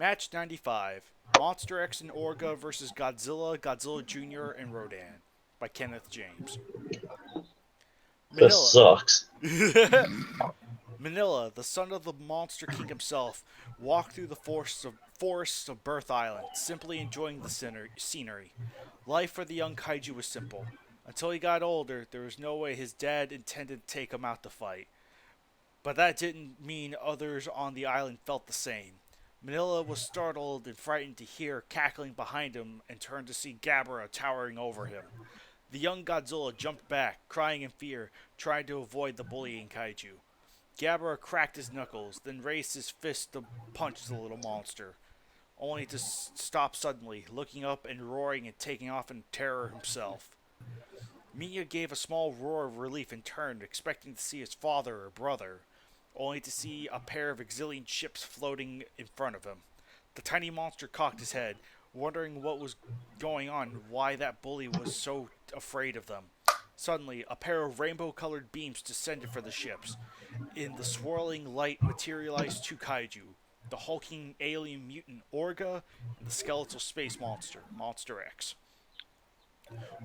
Match 95. Monster X and Orga vs. Godzilla Junior and Rodan by Kenneth James. This Manila. sucks. Manila, the son of the Monster King himself, walked through the forests of Birth Island, simply enjoying the scenery. Life for the young kaiju was simple. Until he got older, there was no way his dad intended to take him out to fight. But that didn't mean others on the island felt the same. Manila was startled and frightened to hear cackling behind him and turned to see Gabara towering over him. The young Godzilla jumped back, crying in fear, trying to avoid the bullying kaiju. Gabara cracked his knuckles, then raised his fist to punch the little monster, only to stop suddenly, looking up and roaring and taking off in terror himself. Minya gave a small roar of relief and turned, expecting to see his father or brother, only to see a pair of exilian ships floating in front of him. The tiny monster cocked his head, wondering what was going on and why that bully was so afraid of them. Suddenly, a pair of rainbow-colored beams descended for the ships. In the swirling light materialized two kaiju, the hulking alien mutant Orga and the skeletal space monster, Monster X.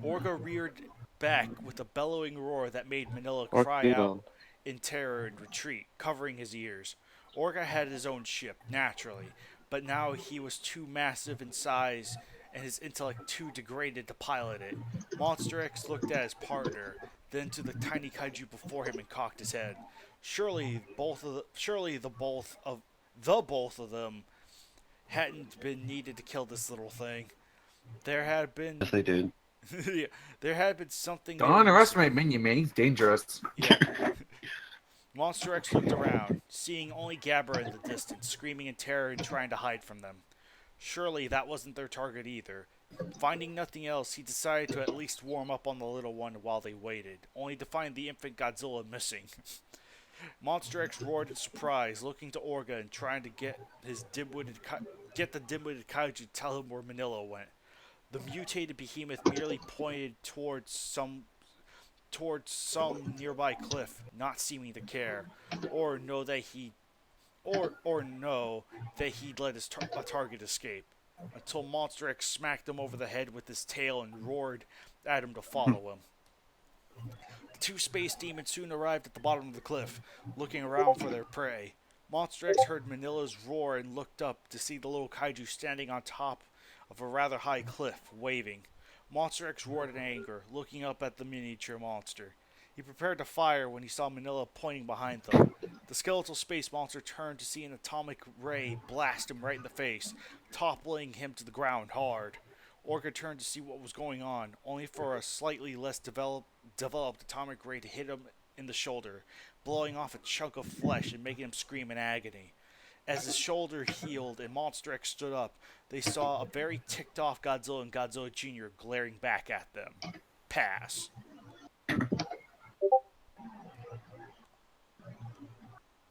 Orga reared back with a bellowing roar that made Manila cry out in terror and retreat, covering his ears. Orga had his own ship, naturally, but now he was too massive in size and his intellect too degraded to pilot it. Monster X looked at his partner, then to the tiny kaiju before him and cocked his head. Surely the both of them hadn't been needed to kill this little thing. There had been Yes, they did. yeah, there had been something. Don't underestimate Minion, man. He's dangerous. Yeah. Monster X looked around, seeing only Gabra in the distance, screaming in terror and trying to hide from them. Surely that wasn't their target either. Finding nothing else, he decided to at least warm up on the little one while they waited, only to find the infant Godzilla missing. Monster X roared in surprise, looking to Orga and trying to get the dimwitted kaiju to tell him where Manila went. The mutated behemoth merely pointed towards some nearby cliff, not seeming to care, or know that he'd let his target escape, until Monster X smacked him over the head with his tail and roared at him to follow him. The two space demons soon arrived at the bottom of the cliff, looking around for their prey. Monster X heard Manila's roar and looked up to see the little kaiju standing on top of a rather high cliff, waving. Monster X roared in anger, looking up at the miniature monster. He prepared to fire when he saw Manila pointing behind them. The skeletal space monster turned to see an atomic ray blast him right in the face, toppling him to the ground hard. Orga turned to see what was going on, only for a slightly less developed atomic ray to hit him in the shoulder, blowing off a chunk of flesh and making him scream in agony. As his shoulder healed and Monster X stood up, they saw a very ticked-off Godzilla and Godzilla Junior glaring back at them. Pass.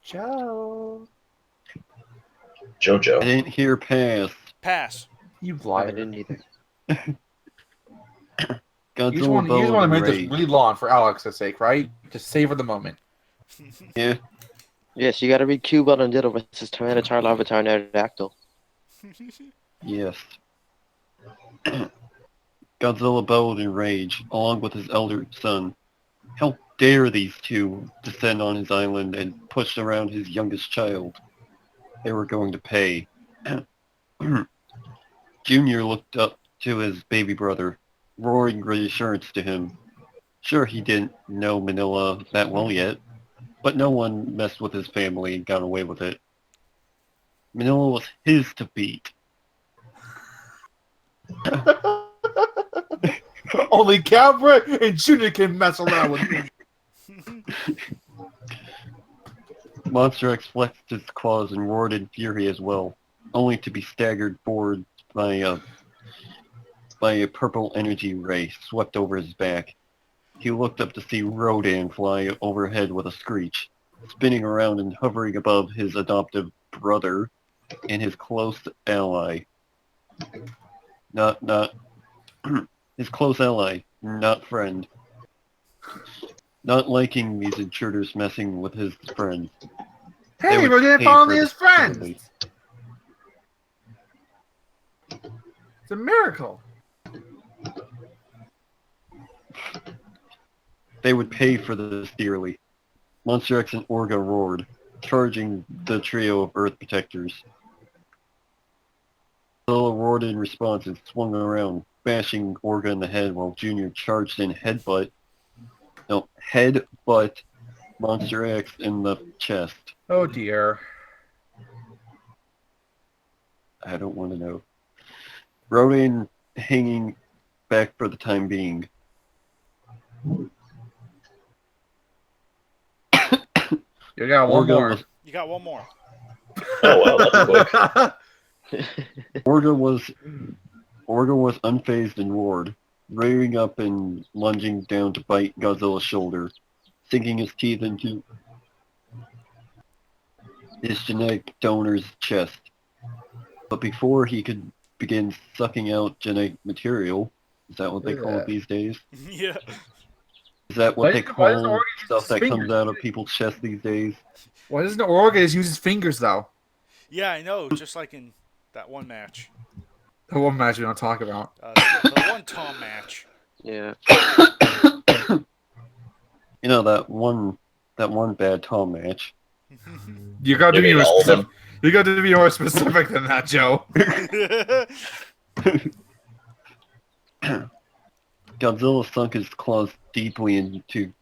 Joe. I Jojo. didn't hear pass. Pass. You I liar. didn't either. You Godzilla just want bellowed to in make this rage. really long for Alex's sake, right? To savor the moment. Yeah, Yes, you gotta read Cubot and Ditto versus Tyranitar, Larvitar, and Aerodactyl. yes. Godzilla bellowed in rage, along with his elder son. How dare these two descend on his island and push around his youngest child? They were going to pay. Junior looked up to his baby brother, roaring reassurance to him. Sure, he didn't know Manila that well yet, but no one messed with his family and got away with it. Manila was his to beat. Only Cabra and Junior can mess around with me. Monster X flexed his claws and roared in fury as well, only to be staggered forward by a purple energy ray swept over his back. He looked up to see Rodan fly overhead with a screech, spinning around and hovering above his adoptive brother and his close ally. Not his close ally, not friend. Not liking these intruders messing with his friends. Hey, would we're gonna pay follow for me this as friends. shortly. It's a miracle. They would pay for this dearly. Monster X and Orga roared, charging the trio of Earth protectors. Godzilla roared in response and swung around, bashing Orga in the head while Junior charged in headbutt Monster X in the chest. Oh dear. I don't want to know. Rodan hanging back for the time being. You got one Orga more. was You got one more. Oh wow, that's quick. Orga was unfazed and roared, rearing up and lunging down to bite Godzilla's shoulder, sinking his teeth into his genetic donor's chest. But before he could begin sucking out genetic material, is that what they call it these days? Yeah. Is that what Why they doesn't call Orga use stuff his that comes fingers? out of people's chests these days? Why doesn't Orga use his fingers though? Yeah, I know. Just like in that one match. The one match we don't talk about. The one Tom match. Yeah. You know, that one bad Tom match. You gotta You be mean more all of specific. them? You gotta be more specific than that, Joe. Godzilla sunk his claws deeply into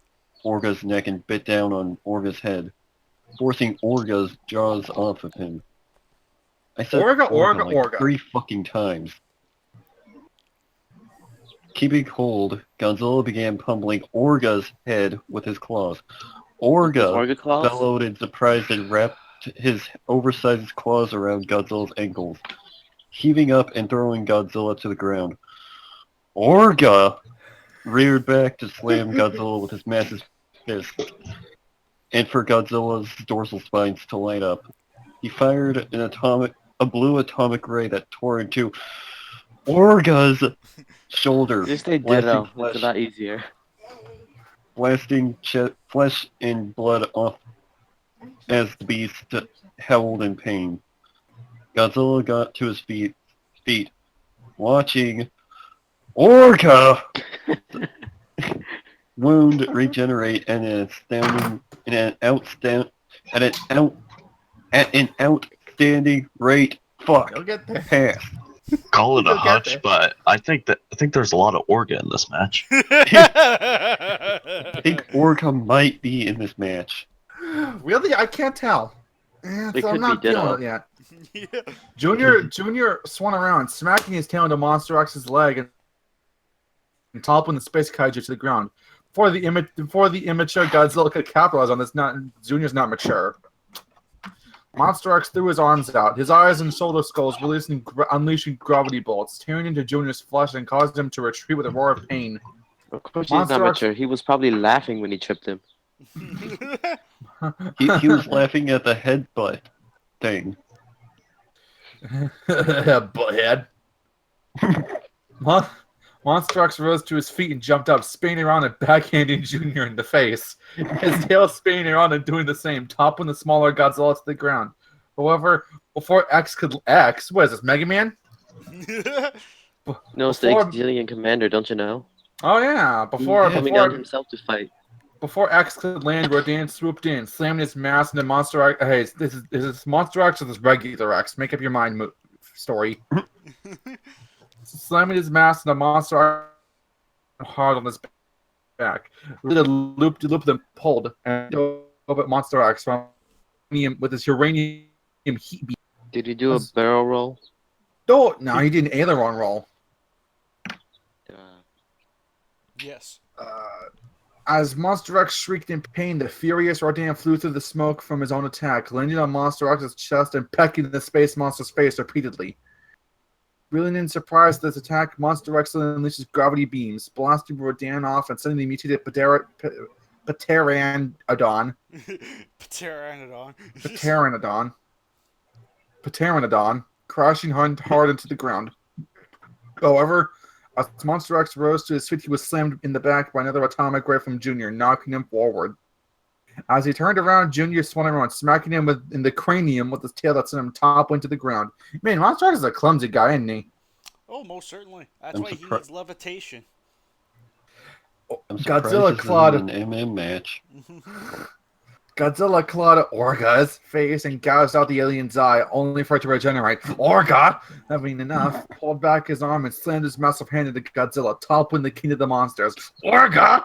Orga's neck and bit down on Orga's head, forcing Orga's jaws off of him. I said Orga, like Orga. 3 fucking times. Keeping hold, Godzilla began pummeling Orga's head with his claws. Orga Orga claws? bellowed in surprise and wrapped his oversized claws around Godzilla's ankles, heaving up and throwing Godzilla to the ground. Orga reared back to slam Godzilla with his massive fist, and for Godzilla's dorsal spines to light up. He fired a blue atomic ray that tore into Orga's shoulder, Just say blasting ditto. It's flesh, a lot easier. blasting flesh and blood off as the beast howled in pain. Godzilla got to his feet watching Orga wound regenerate at an outstanding rate. Fuck. You'll get there. Pass. Call it a You'll get hutch, there. but I think there's a lot of Orga in this match. I think Orga might be in this match. Really? I can't tell. They So could I'm not be feeling ditto. it yet. Junior swung around, smacking his tail into Monster X's leg and toppling the space kaiju to the ground. Before the immature Godzilla could capitalize on this, Junior's not mature. Monster X threw his arms out, his eyes and shoulder skulls unleashing gravity bolts, tearing into Junior's flesh and caused him to retreat with a roar of pain. Of course he's Monster not X- mature. He was probably laughing when he tripped him. He was laughing at the headbutt thing. Butthead. Monster X rose to his feet and jumped up, spinning around and backhanding Junior in the face. His tail spinning around and doing the same, toppling the smaller Godzilla to the ground. However, before what is this, Mega Man? No, it's the Before- Exilian Commander, don't you know? Oh yeah, Coming down himself to fight. Before X could land, Rodan swooped in, slamming his mass into Monster X. Hey, is this Monster X or this regular X? Make up your mind, story. Slamming his mass into Monster X hard on his back. Really looped and pulled and over Monster X from with his uranium heat beam. Did he do a barrel roll? No, he did an aileron roll. Yes. As Monster X shrieked in pain, the furious Rodan flew through the smoke from his own attack, landing on Monster X's chest and pecking the space monster's face repeatedly. Reeling in surprise at this attack, Monster X unleashes gravity beams, blasting Rodan off and sending the mutated Pteranodon crashing hard into the ground. However, as Monster X rose to his feet, he was slammed in the back by another atomic ray from Junior, knocking him forward. As he turned around, Junior swung around, smacking him in the cranium with his tail that sent him toppling to the ground. Man, Monster X is a clumsy guy, isn't he? Oh, most certainly. That's I'm why he surpri- needs levitation. I'm surprised Godzilla this clawed isn't an MM match. Godzilla clawed Orga's face and gouged out the alien's eye, only for it to regenerate. Orga, having enough, pulled back his arm and slammed his massive hand into Godzilla, toppling the king of the monsters. Orga!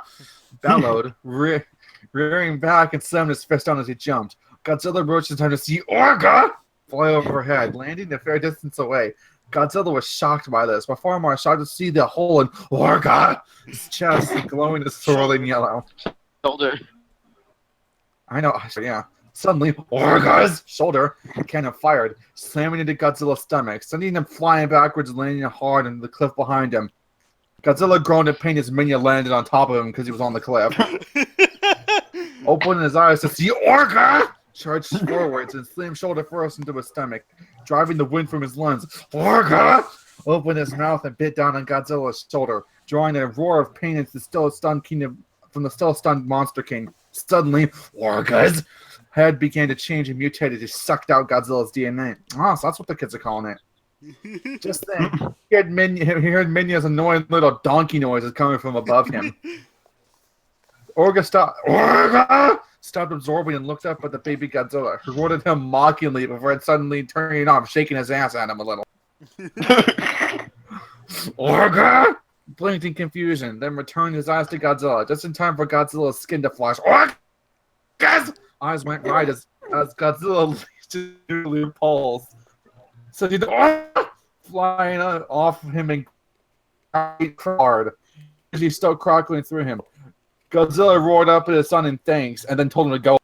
Bellowed, rearing back and slammed his fist down as he jumped. Godzilla roached in time to see Orga fly overhead, landing a fair distance away. Godzilla was shocked by this, but far more shocked to see the hole in Orga's chest glowing a swirling yellow. Shoulder. I know, yeah. Suddenly, Orga's shoulder cannon fired, slamming into Godzilla's stomach, sending him flying backwards and landing hard into the cliff behind him. Godzilla groaned in pain as Minya landed on top of him because he was on the cliff. Opening his eyes to see Orga charged forwards and slammed shoulder first into his stomach, driving the wind from his lungs. Orga opened his mouth and bit down on Godzilla's shoulder, drawing a roar of pain into the still stunned king from the still stunned Monster King. Suddenly, Orga's head began to change and mutate as he sucked out Godzilla's DNA. Oh, so that's what the kids are calling it. Just then, he heard Minya's annoying little donkey noises coming from above him. Orga stopped absorbing and looked up at the baby Godzilla, who roared at him mockingly before it suddenly turning off, shaking his ass at him a little. Orga blinked in confusion, then returned his eyes to Godzilla, just in time for Godzilla's skin to flash. Orga's eyes went wide as Godzilla leaped to the pulse. So he flying off of him and hard as he still crackling through him. Godzilla roared up at his son in thanks, and then told him to go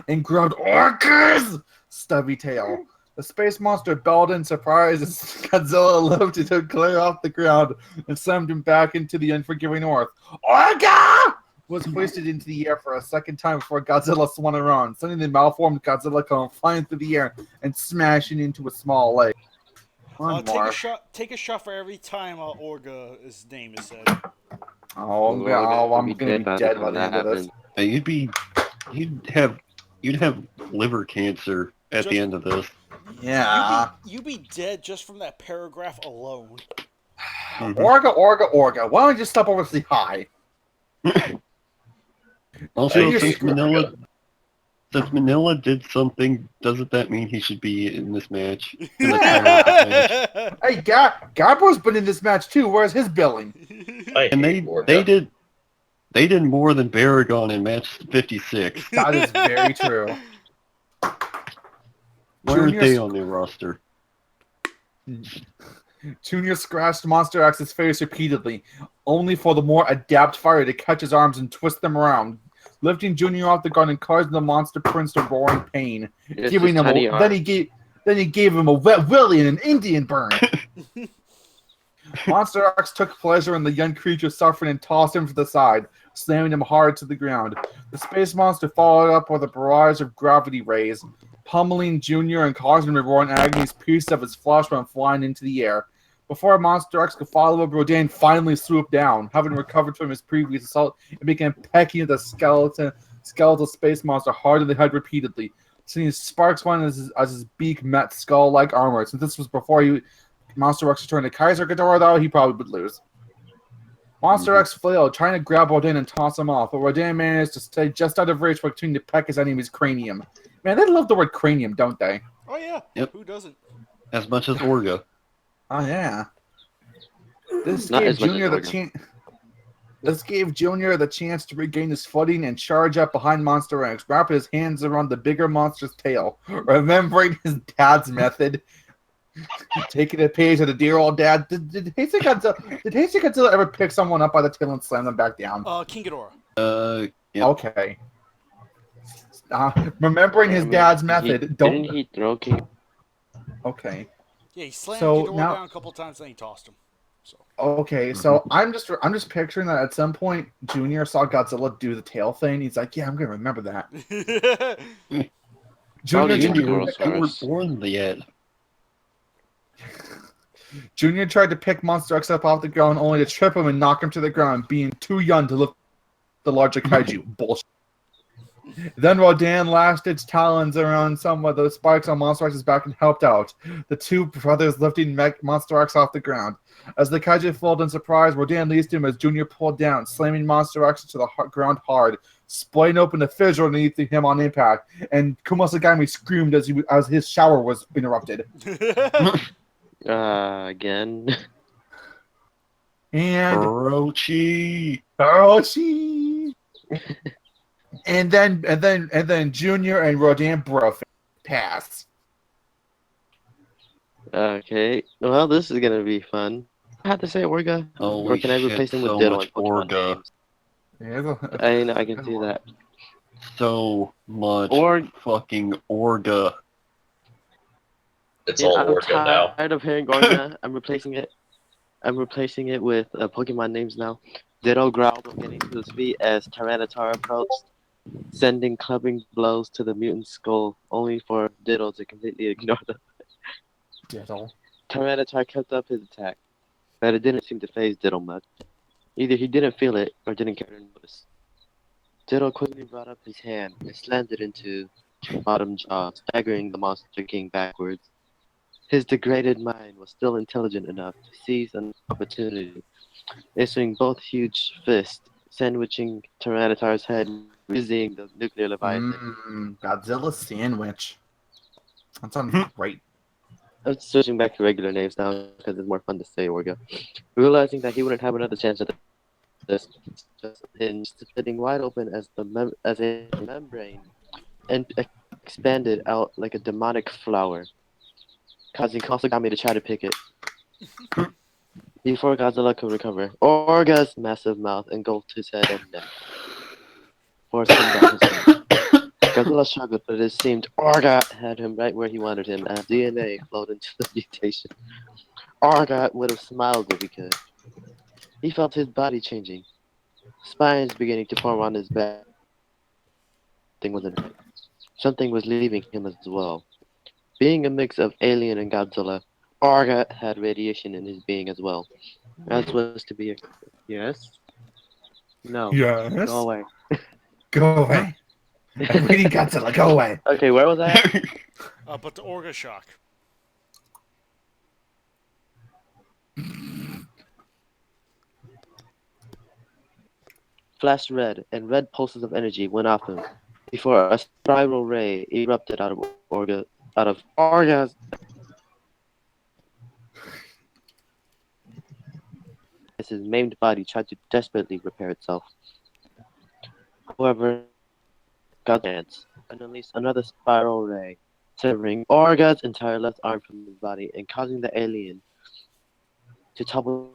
and grabbed Orga's stubby tail. The space monster bellowed in surprise as Godzilla lifted him clear off the ground and slammed him back into the unforgiving earth. Orga was hoisted into the air for a second time before Godzilla swung around, sending the malformed Godzilla come flying through the air and smashing into a small lake. Take a shot for every time Orga's name is said. I'm gonna be dead by the end of this. You'd have liver cancer at the end of this. Yeah. You'd be dead just from that paragraph alone. Mhm. Orga. Why don't you just step over to say hi? Also, since Manila did something, doesn't that mean he should be in this match? In the match? Hey, Gabro's been in this match too. Where's his billing? And they did more than Baragon in match 56. That is very true. Why aren't they on their roster? Junior scratched Monster X's face repeatedly, only for the more adept fire to catch his arms and twist them around, lifting Junior off the ground and causing the Monster Prince to roar in pain. Then he gave him a wet willy and an Indian burn. Monster X took pleasure in the young creature suffering and tossed him to the side, slamming him hard to the ground. The space monster followed up with a barrage of gravity rays, pummeling Junior and causing him to roar in agony as pieces of his flesh went flying into the air. Before Monster X could follow up, Rodan finally swooped down, having recovered from his previous assault, and began pecking at the skeletal space monster hard in the head repeatedly, sending sparks flying as his beak met skull-like armor. Since this was before Monster X returned to Kaiser Ghidorah, though, he probably would lose. Monster X flailed, trying to grab Rodan and toss him off, but Rodan managed to stay just out of reach while continuing to peck his enemy's cranium. Man, they love the word cranium, don't they? Oh, yeah. Yep. Who doesn't? As much as Orga. Oh, yeah. This Not gave as much Junior as the Orga. chance. This gave Junior the chance to regain his footing and charge up behind Monster X, wrapping his hands around the bigger monster's tail, remembering his dad's method. Taking a page of the dear old dad. Did Heisei Godzilla ever pick someone up by the tail and slam them back down? King Ghidorah. Yep. Okay. Remembering his dad's method. Didn't he throw King? Okay. Yeah, he slammed So Ghidorah now- down a couple times, then he tossed him. So. Okay, so I'm just picturing that at some point Junior saw Godzilla do the tail thing. He's like, yeah, I'm gonna remember that. Probably You Junior weren't born yet. Junior tried to pick Monster X up off the ground, only to trip him and knock him to the ground, being too young to lift the larger kaiju. Bullshit. Then Rodan lashed its talons around some of the spikes on Monster X's back and helped out, the two brothers lifting Monster X off the ground. As the Kaiju folded in surprise, Rodan leased him as Junior pulled down, slamming Monster X to the ground hard, splitting open the fissure underneath him on impact, and Kumasagami screamed as his shower was interrupted. Again. And Orochi. Orochi. and then Junior and Rodan broke pass. Okay. Well, this is gonna be fun. I have to say Orga. Holy Or can I shit, replace him with so Diddle much and Pokemon Orga. names? Yeah, I can see that. So much Or fucking Orga. It's yeah, all I'm Orga now. tired of hearing Orga. I'm replacing it. I'm replacing it with Pokemon names now. Ditto growled when getting to his feet as Tyranitar approached, sending clubbing blows to the mutant's skull, only for Ditto to completely ignore them. Diddle. Tyranitar kept up his attack, but it didn't seem to faze Ditto much. Either he didn't feel it or didn't care to notice. Ditto quickly brought up his hand and slammed it into bottom jaw, staggering the Monster King backwards. His degraded mind was still intelligent enough to seize an opportunity, issuing both huge fists, sandwiching Tyranitar's head, using the nuclear leviathan. Godzilla sandwich. That sounds great. I'm switching back to regular names now because it's more fun to say Orga. Realizing that he wouldn't have another chance at this, just sitting wide open as a membrane and expanded out like a demonic flower, causing Kasagami to try to pick it. Before Godzilla could recover, Orga's massive mouth engulfed his head and neck, forcing him down his feet. Godzilla struggled, but it seemed Orga had him right where he wanted him as DNA flowed into the mutation. Orga would have smiled if he could. He felt his body changing, spines beginning to form on his back. Something was leaving him as well. Being a mix of alien and Godzilla, Orga had radiation in his being as well. As was to be expected. Yes? No. Yes. Go away. Go away. I'm reading Godzilla. Go away. Okay, where was I at? But the Orga shock. Flashed red, and red pulses of energy went off him before a spiral ray erupted out of Orga's. As his maimed body tried to desperately repair itself. However, God dance and unleashed another spiral ray, severing Orga's entire left arm from his body and causing the alien to topple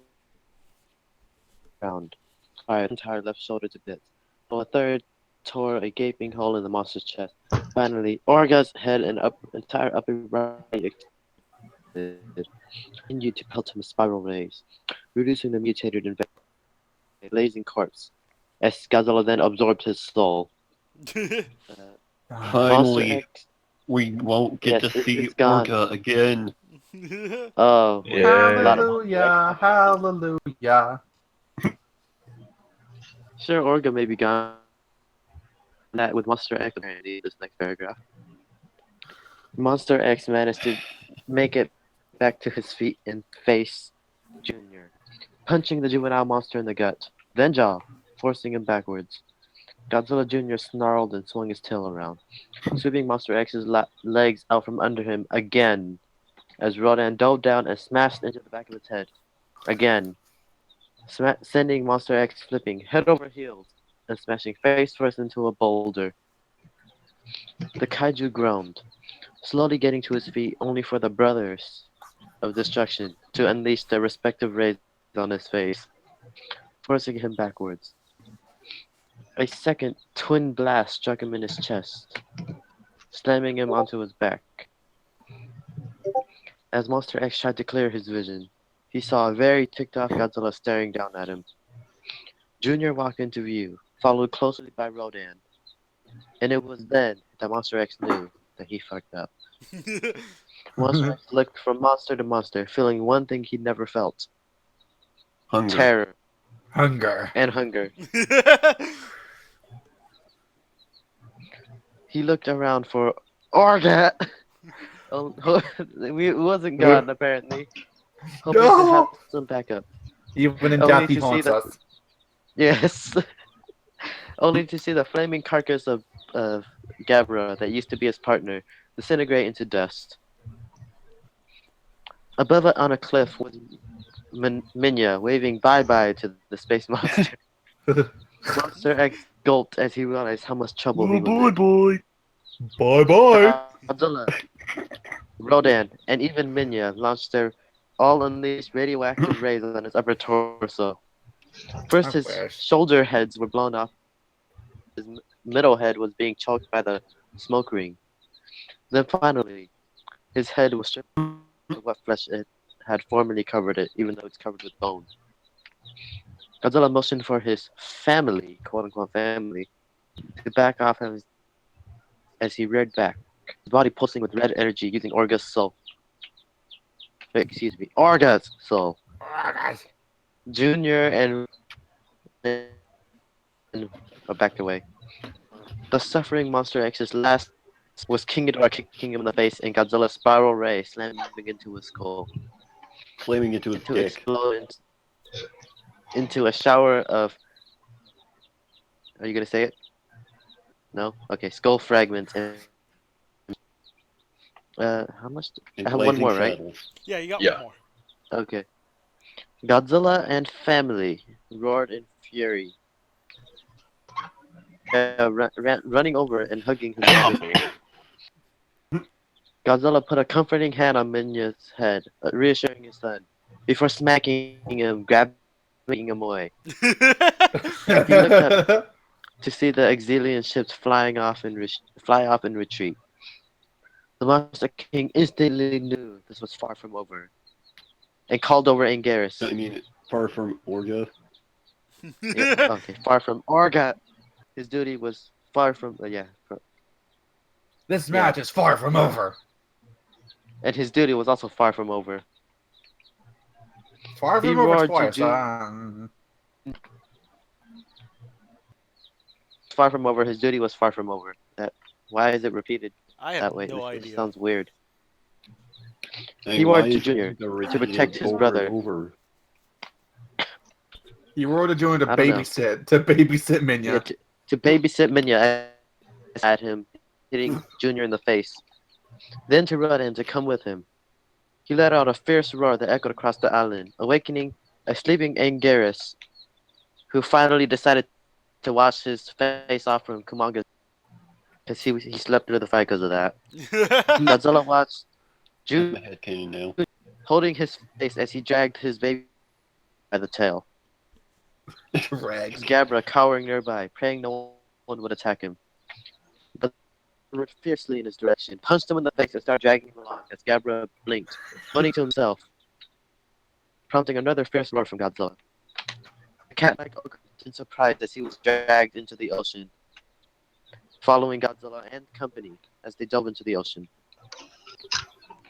around, fired entire left shoulder to bits, while a third tore a gaping hole in the monster's chest. Finally, Orga's head and entire upper body continued to pelt him with spiral rays, reducing the mutated and blazing corpse, as Godzilla then absorbed his soul. Finally, X, we won't get Yes, to see it's gone. Orga again. oh, Yeah. Hallelujah. Hallelujah. sure, Orga may be gone. That with Monster X apparently this next paragraph. Monster X managed to make it back to his feet and face Junior, punching the juvenile monster in the gut, then jaw, forcing him backwards. Godzilla Jr. snarled and swung his tail around, sweeping Monster X's legs out from under him again, as Rodan dove down and smashed into the back of its head. Again, sending Monster X flipping head over heels and smashing face first into a boulder. The kaiju groaned, slowly getting to his feet only for the brothers of destruction to unleash their respective rays on his face, forcing him backwards. A second twin blast struck him in his chest, slamming him onto his back. As Monster X tried to clear his vision, he saw a very ticked-off Godzilla staring down at him. Junior walked into view, followed closely by Rodan. And it was then that Monster X knew that he fucked up. Monster X looked from monster to monster, feeling one thing he'd never felt. Hunger. Terror Hunger. and hunger. He looked around for Orga. Oh, it wasn't gone apparently. Hoping to have some backup. Even in Only death, he to see haunts the- us. Yes. Only to see the flaming carcass of Gabra that used to be his partner disintegrate into dust. Above it on a cliff was Minya waving bye-bye to the space monster. Monster X gulped as he realized how much trouble he was in. boy. Bye-bye. Godzilla, Rodan, and even Minya launched their all unleashed radioactive rays on his upper torso. First, I his wish. shoulder heads were blown off. His middle head was being choked by the smoke ring. Then finally, his head was stripped of what flesh it had formerly covered it, even though it's covered with bone. Godzilla motioned for his family, quote-unquote family, to back off as he reared back, his body pulsing with red energy using Orga's soul. Wait, excuse me, Orga's soul. Junior and backed away. The suffering Monster X's last was King Ghidorah kicking him in the face and Godzilla's spiral ray slamming into his skull Slamming into his to dick. explode into a shower of. Are you gonna say it? No. Okay. Skull fragments and. How much? And I have one blazing more, right? saddles. Yeah, you got Yeah. one more. Okay. Godzilla and family roared in fury, running over and hugging him. everything. Godzilla put a comforting hand on Minya's head, reassuring his son, before smacking him, grabbing him away. He looked up to see the Exilian ships fly off in retreat. The Monster King instantly knew this was far from over, and called over Anguirus. I mean, far from Orga. Yeah, okay, far from Orga. His duty was far from This match is far from over. and his duty was also far from over. Far He from over roared to twice. Far from over. His duty was far from over. Why is it repeated I have that way? no It idea. sounds weird. And He why wanted to is Junior Orga to repeated protect his over brother. and over? He wrote a joint to I don't know. babysit Minya. Yeah, to babysit Minya at him, hitting Junior in the face. Then to Rodan to come with him. He let out a fierce roar that echoed across the island, awakening a sleeping Anguirus, who finally decided to wash his face off from Kumanga, because he slept through the fight because of that. Godzilla watched I'm a Junior headcanon now. holding his face as he dragged his baby by the tail. Rag. Gabra cowering nearby, praying no one would attack him. But roared fiercely in his direction, punched him in the face, and started dragging him along as Gabra blinked, moaning to himself, prompting another fierce roar from Godzilla. The cat-like ogre looked in surprise as he was dragged into the ocean, following Godzilla and company as they dove into the ocean.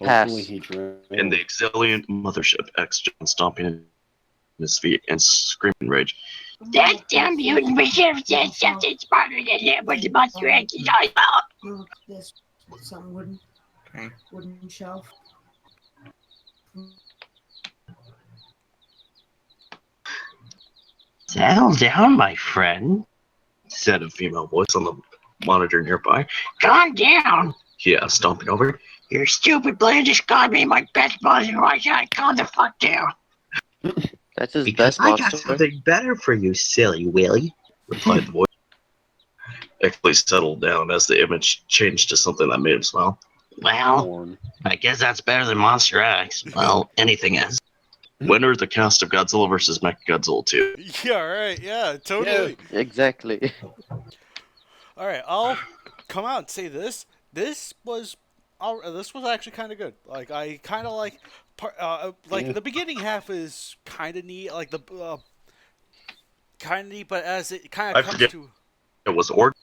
Pass. Hopefully he drowned. In the Exilian mothership, X John stomping in his feet and screaming in rage. That damn mutant reserve said something smarter than that was the Monster X's eyeball. Look, this some wooden shelf. Settle down, my friend. Said a female voice on the monitor nearby. Calm down. Yeah, stomping over. Your stupid plan just got me my best boss, and why should I calm the fuck down? That's his Because best I got monster. something better for you, silly Willy. Replied the voice. Actually settled down as the image changed to something that made him smile. Well, Porn. I guess that's better than Monster X. Well, anything is. Winner the cast of Godzilla vs. Mechagodzilla 2. Yeah, right. Yeah, totally. Exactly. All right, I'll come out and say this. This was actually kind of good. Like I kind of like Yeah. the beginning half is kind of neat. Like the kind of neat, but as it kind I of comes forget. to It was Org.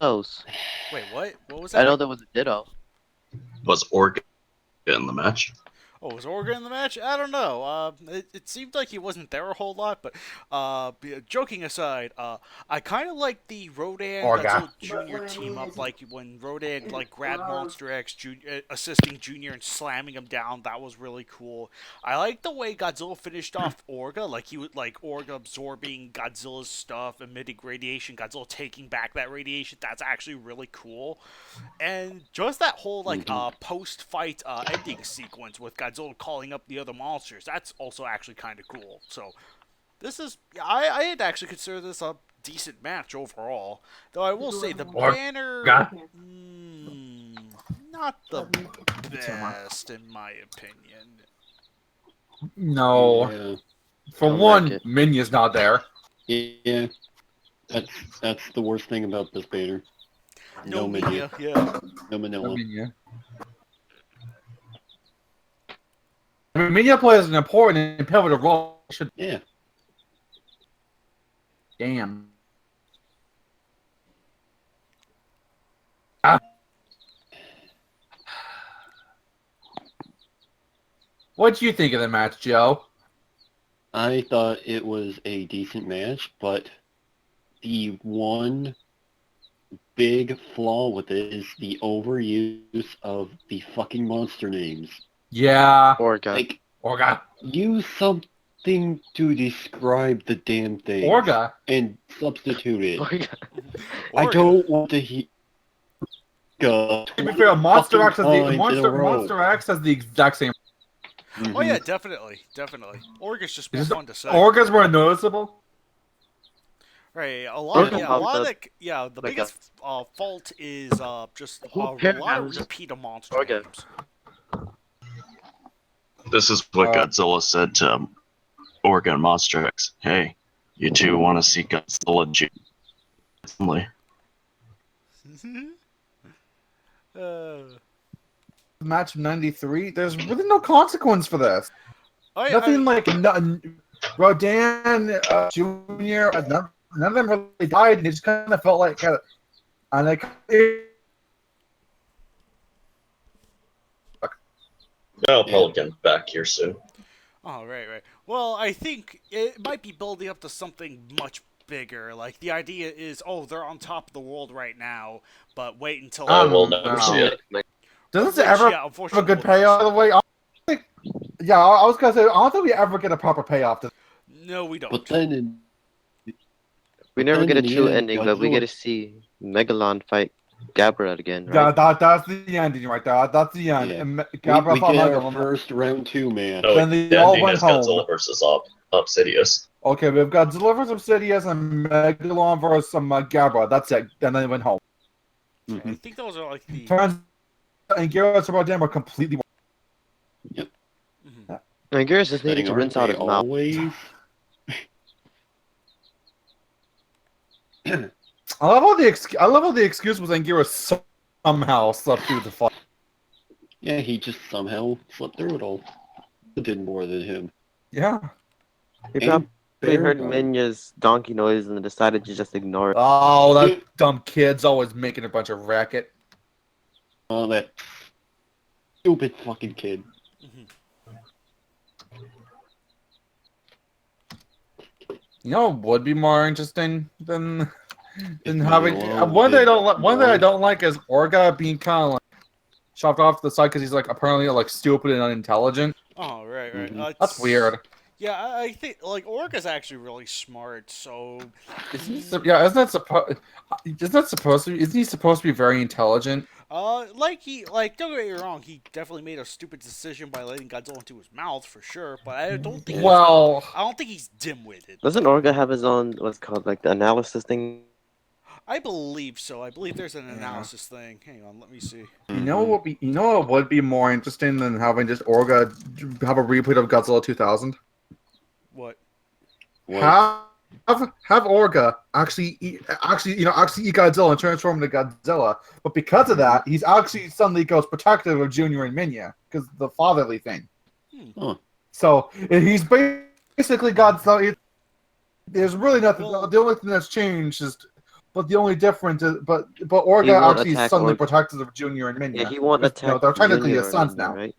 Those. wait, what? What was that? I know there was a Ditto. Was Org in the match? Oh, was Orga in the match? I don't know. It seemed like he wasn't there a whole lot, but joking aside, I kind of like the Rodan Orga. Godzilla Junior But team up, like when Rodan like grabbed lot of- Monster X, assisting Junior and slamming him down. That was really cool. I like the way Godzilla finished off Orga, like he would like Orga absorbing Godzilla's stuff, emitting radiation, Godzilla taking back that radiation. That's actually really cool. And just that whole like post-fight ending sequence with Godzilla calling up the other monsters, that's also actually kind of cool. So this is, I'd actually consider this a decent match overall. Though I will say the banner, not the best in my opinion. No. Yeah. For Don't one, like it. Minya's not there. Yeah. That's the worst thing about this banner. No Minya. Minya, yeah. No Manila. Minya. I mean, Minya plays an important and pivotal role. Yeah. Damn. What do you think of the match, Joe? I thought it was a decent match, but the one big flaw with it is the overuse of the fucking monster names. Yeah. Orga. Like, Orga. use something to describe the damn thing. Orga. And substitute it. Orga. I Orga. don't want to hear. To be fair, Monster X has times the in a row. Monster X has the exact same. Oh yeah, definitely. Orga's just more Just- fun to say. Orga's more noticeable. Right, a lot Orga of popped that, yeah, the like biggest fault is just Who a lot cares? of repeat of monster Orga. names. This is what Godzilla said to Orga and Monster X. Hey, you two want to see Godzilla Junior? Match of '93. There's really no consequence for this. Nothing like Rodan, Junior. None of them really died, and it just kind of felt like, and like. I'll probably get back here soon. Oh, right. Well, I think it might be building up to something much bigger. Like, the idea is, oh, they're on top of the world right now, but wait until... We'll never see it. Doesn't it ever have a good payoff? By the way, I was gonna say I don't think we ever get a proper payoff. No, we don't. But then, We never And get a in the true end, ending, but we Godzilla- get to see Megalon fight Gabra again, Yeah, right? that's the ending right there. That's the end. Yeah. And we Gabra fought get our Megalon. first round 2 match. No, Then they the all ending went is home. Godzilla versus Obsidious. Okay, we've got Godzilla vs. Obsidious and Megalon versus Gabra. That's it. And then they went home. Mhm. I think those are like the... Turns and Gyarados and Rodan were completely. Mhm. And Gears just needed Saying, to rinse aren't out they his mouth. always? I love how the excuse was Angira somehow slept through the fight. Yeah, he just somehow slept through it all. It did more than him. Yeah. He And probably heard Bear- Minya's donkey noise and decided to just ignore it. Oh, that dumb kid's always making a bunch of racket. Oh, that stupid fucking kid. Mhm. You know what would be more interesting than If having Megalon one thing I did don't like. One thing I more. don't like is Orga being kind of like shoved off to the side because he's like apparently like stupid and unintelligent. Oh, right. Mhm. That's weird. Yeah, I think, like, Orga's actually really smart, so... Yeah, isn't that supposed to be? Isn't he supposed to be very intelligent? don't get me wrong, he definitely made a stupid decision by letting Godzilla into his mouth, for sure, but I don't think Well, I don't think he's dim-witted. Doesn't Orga have his own, what's it called, like the analysis thing? I believe so. I believe there's an analysis thing. Hang on, let me see. you know what would be more interesting than having just Orga have a replay of Godzilla 2000? What? What? Have Orga actually eat Godzilla and transform into Godzilla, but because of that, he's actually suddenly goes protective of Junior and Minya because the fatherly thing. Huh. So he's basically Godzilla. There's really nothing. Well- The only thing that's changed is, but the only difference is, but He Orga won't actually is attack suddenly Orga. protective of Junior and Minya. Yeah, he won't Because, attack they're technically Junior his sons anymore, now. right?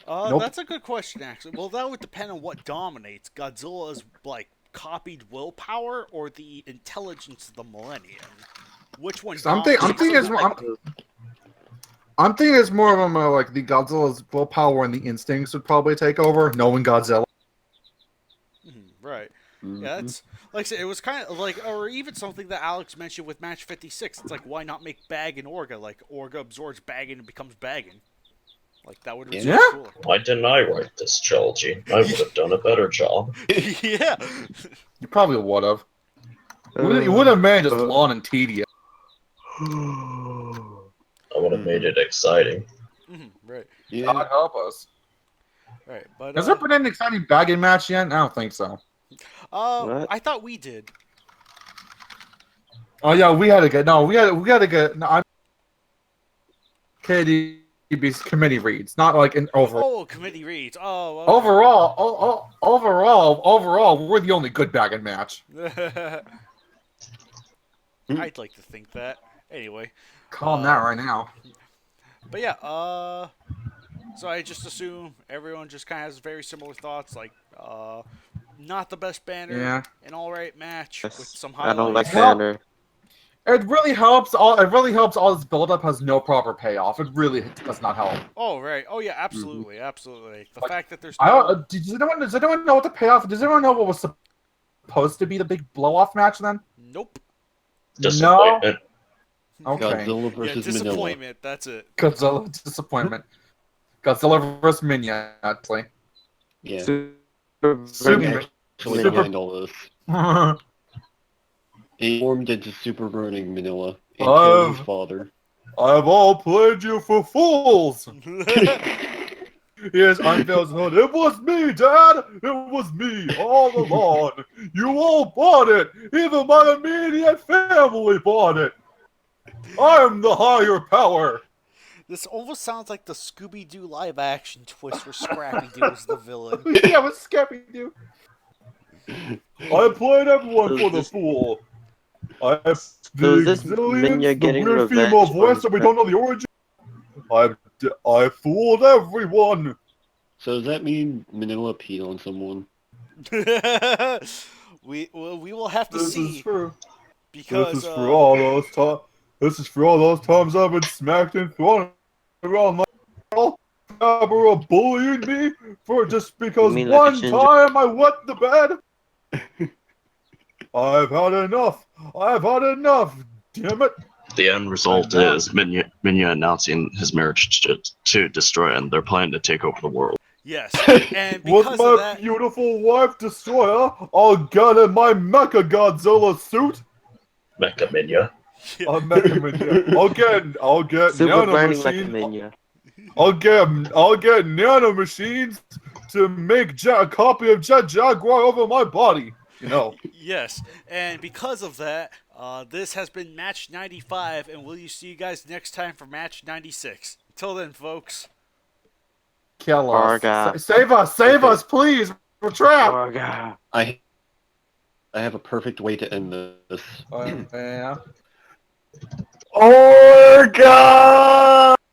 Nope. That's a good question, actually. Well, that would depend on what dominates: Godzilla's like copied willpower or the intelligence of the Millennium. Which one? I'm thinking it's more of them like the Godzilla's willpower and the instincts would probably take over, knowing Godzilla. Right. Mhm. Yeah, that's like I said, it was kind of like, or even something that Alex mentioned with match 56. It's like, why not make Bag and Orga? Like, Orga absorbs Baggin and becomes Baggin. Like, that would have been so Yeah. much cooler. Why didn't I write this trilogy? I would have done a better job. Yeah. You probably would have. You would have made it just long and tedious. I would have made it exciting. Right. Yeah. God help us. Right. But Has there been an exciting bagging match yet? I don't think so. What? I thought we did. Oh yeah, we had to get I'm KDB's committee reads, not like an overall. Oh, committee reads. Oh. Okay. Overall, we're the only good bagging match. I'd like to think that. Anyway. Calm that right now. But yeah, so I just assume everyone just kind of has very similar thoughts, like, not the best banner, Yeah. an alright match with some I don't like highlights. banner. It really helps. All this build-up has no proper payoff. It really does not help. Oh, right. Oh, yeah, absolutely, absolutely. The Like, fact that there's I no... don't. Does anyone know what the payoff? Does anyone know what was supposed to be the big blow-off match then? Nope. Disappointment. Okay. Godzilla Yeah, versus Manila. disappointment, that's it. Godzilla disappointment. Godzilla vs. Minion, actually. Yeah. Super Super- Actually Super- behind all this. He formed into Super Burning Manila and killed I've his father. all played you for fools. Yes, I'm Phil's. It was me, Dad. It was me all along. You all bought it. Even my immediate family bought it. I'm the higher power. This almost sounds like the Scooby-Doo live-action twist where Scrappy-Doo is the villain. Yeah, with Scrappy-Doo. I played everyone for the fool. I have So is this Exilians, Minya the getting weird revenge female for voice his that we don't know the origin. I fooled everyone. So does that mean Manila peed on someone? we will have to This see is for because this is for all those times. This is for all those times I've been smacked and thrown around like a bullying me for just because mean like a one ginger? time I wet the bed. I've had enough. I've had enough. Damn it. The end result is Minya announcing his marriage to Destroy, and they're planning to take over the world. yes, and With because my of that, beautiful wife Destroyer, I'll get in my Mecha Godzilla suit. Mecha Minya. I'll get Super nano burning like a machines. Minya. I'll get nano machines to make a copy of Jet Jaguar over my body. You know. yes, and because of that, this has been match 95, and will you see you guys next time for match 96? Until then, folks. Kill us. Orga. Save us, please. We're trapped. Orga. I have a perfect way to end this. Yeah. Orga!